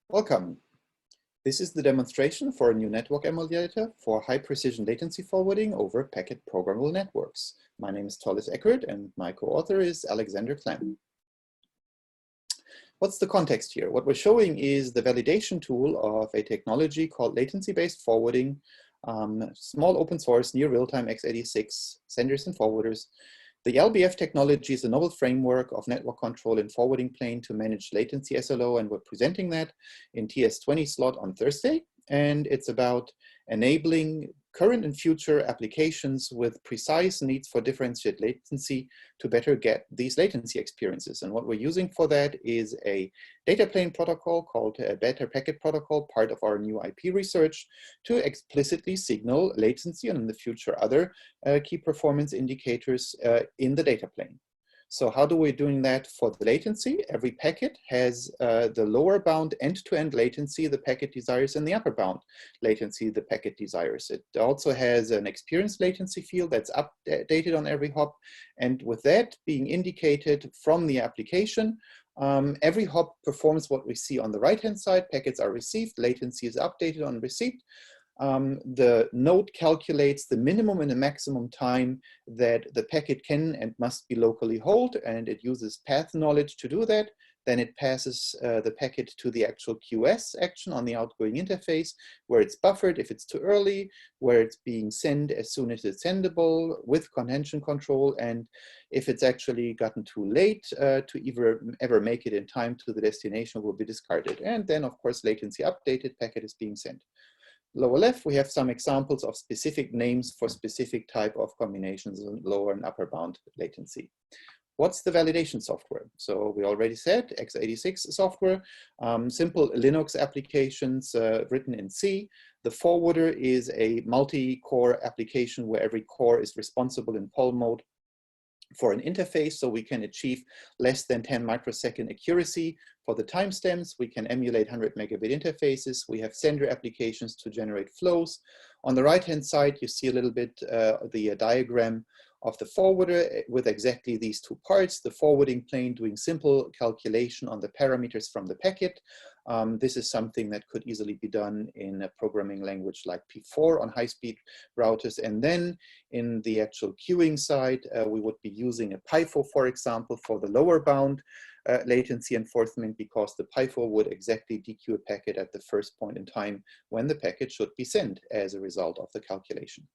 Welcome. This is the demonstration for a new network emulator for high-precision latency forwarding over packet programmable networks. My name is Tollis Eckert and my co-author is Alexander Clem. What's the context here? What we're showing is the validation tool of a technology called Latency Based Forwarding, small open source near real-time x86 senders and forwarders. The LBF technology is a novel framework of network control and forwarding plane to manage latency SLO, and we're presenting that in TS20 slot on Thursday. And it's about enabling current and future applications with precise needs for differentiated latency to better get these latency experiences. And what we're using for that is a data plane protocol called a Better Packet Protocol, part of our new IP research, to explicitly signal latency and in the future other key performance indicators in the data plane. So how do we doing that for the latency? Every packet has the lower bound end-to-end latency the packet desires and the upper bound latency the packet desires. It also has an experience latency field that's updated on every hop. And with that being indicated from the application, every hop performs what we see on the right-hand side. Packets are received, latency is updated on receipt. The node calculates the minimum and the maximum time that the packet can and must be locally hold, and it uses path knowledge to do that. Then it passes the packet to the actual QS action on the outgoing interface, where it's buffered if it's too early, where it's being sent as soon as it's sendable with contention control, and if it's actually gotten too late to ever make it in time to the destination, will be discarded. And then, of course, latency updated, packet is being sent. Lower left, we have some examples of specific names for specific type of combinations of lower and upper bound latency. What's the validation software? So we already said x86 software, simple Linux applications written in C. The forwarder is a multi-core application where every core is responsible in poll mode for an interface, so we can achieve less than 10 microsecond accuracy for the timestamps. We can emulate 100 megabit interfaces. We have sender applications to generate flows. On the right-hand side, you see a little bit the diagram of the forwarder with exactly these two parts. The forwarding plane doing simple calculation on the parameters from the packet. This is something that could easily be done in a programming language like P4 on high-speed routers. And then in the actual queuing side, we would be using a PIFO, for example, for the lower bound latency enforcement, because the PIFO would exactly dequeue a packet at the first point in time when the packet should be sent as a result of the calculation.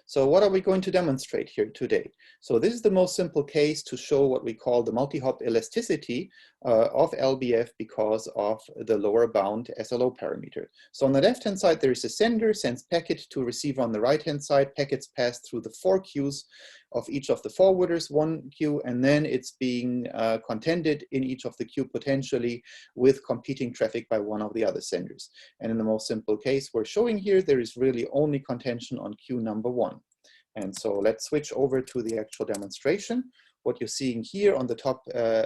So what are we going to demonstrate here today? So this is the most simple case to show what we call the multi-hop elasticity of LBF because of the lower bound SLO parameter. So on the left-hand side, there is a sender, sends packet to receiver on the right-hand side. Packets pass through the 4 queues of each of the forwarders, 1 queue, and then it's being contended in each of the queue potentially with competing traffic by one of the other senders. And in the most simple case we're showing here, there is really only contention on queue number 1. And so let's switch over to the actual demonstration. What you're seeing here on the top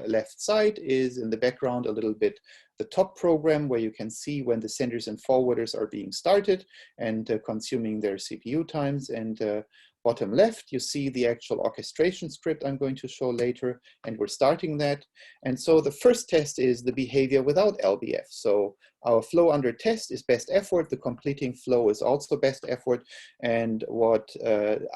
left side is in the background a little bit the top program where you can see when the senders and forwarders are being started and consuming their CPU times. And bottom left, you see the actual orchestration script I'm going to show later, and we're starting that. And so the first test is the behavior without LBF. So our flow under test is best effort. The completing flow is also best effort. And what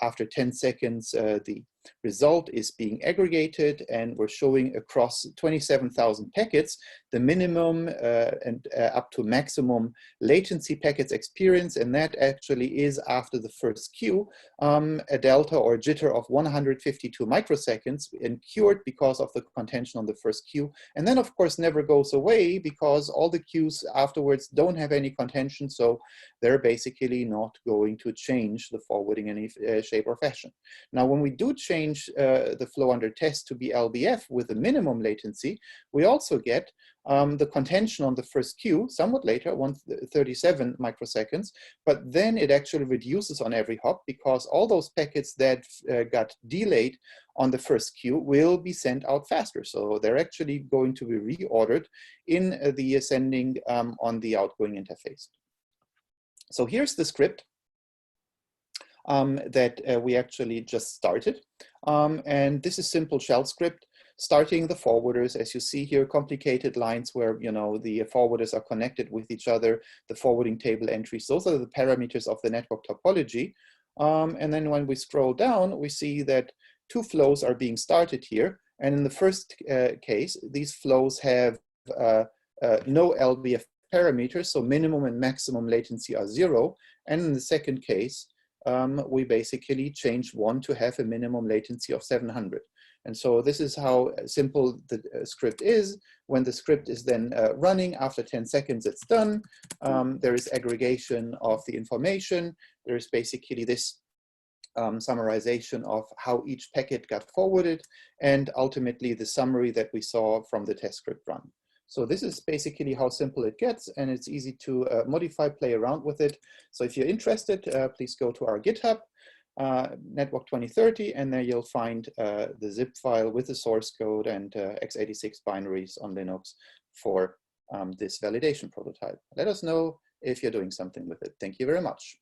after 10 seconds, the result is being aggregated, and we're showing across 27,000 packets the minimum and up to maximum latency packets experience, and that actually is after the first queue a delta or jitter of 152 microseconds incurred because of the contention on the first queue, and then of course never goes away because all the queues afterwards don't have any contention, so they're basically not going to change the forwarding in any shape or fashion. Now when we do change the flow under test to be LBF with a minimum latency, we also get the contention on the first queue somewhat later, 137 microseconds, but then it actually reduces on every hop because all those packets that got delayed on the first queue will be sent out faster. So they're actually going to be reordered in the sending on the outgoing interface. So here's the script that we actually just started. And this is simple shell script. starting the forwarders, as you see here, complicated lines where, you know, the forwarders are connected with each other, the forwarding table entries. Those are the parameters of the network topology. And then when we scroll down, we see that two flows are being started here. And in the first case, these flows have no LBF parameters, so minimum and maximum latency are 0. And in the second case, we basically change one to have a minimum latency of 700. And so this is how simple the script is. When the script is then running, after 10 seconds, it's done. There is aggregation of the information. There is basically this summarization of how each packet got forwarded, and ultimately the summary that we saw from the test script run. So this is basically how simple it gets, and it's easy to modify, play around with it. So if you're interested, please go to our GitHub, Network 2030, and there you'll find the zip file with the source code and x86 binaries on Linux for this validation prototype. Let us know if you're doing something with it. Thank you very much.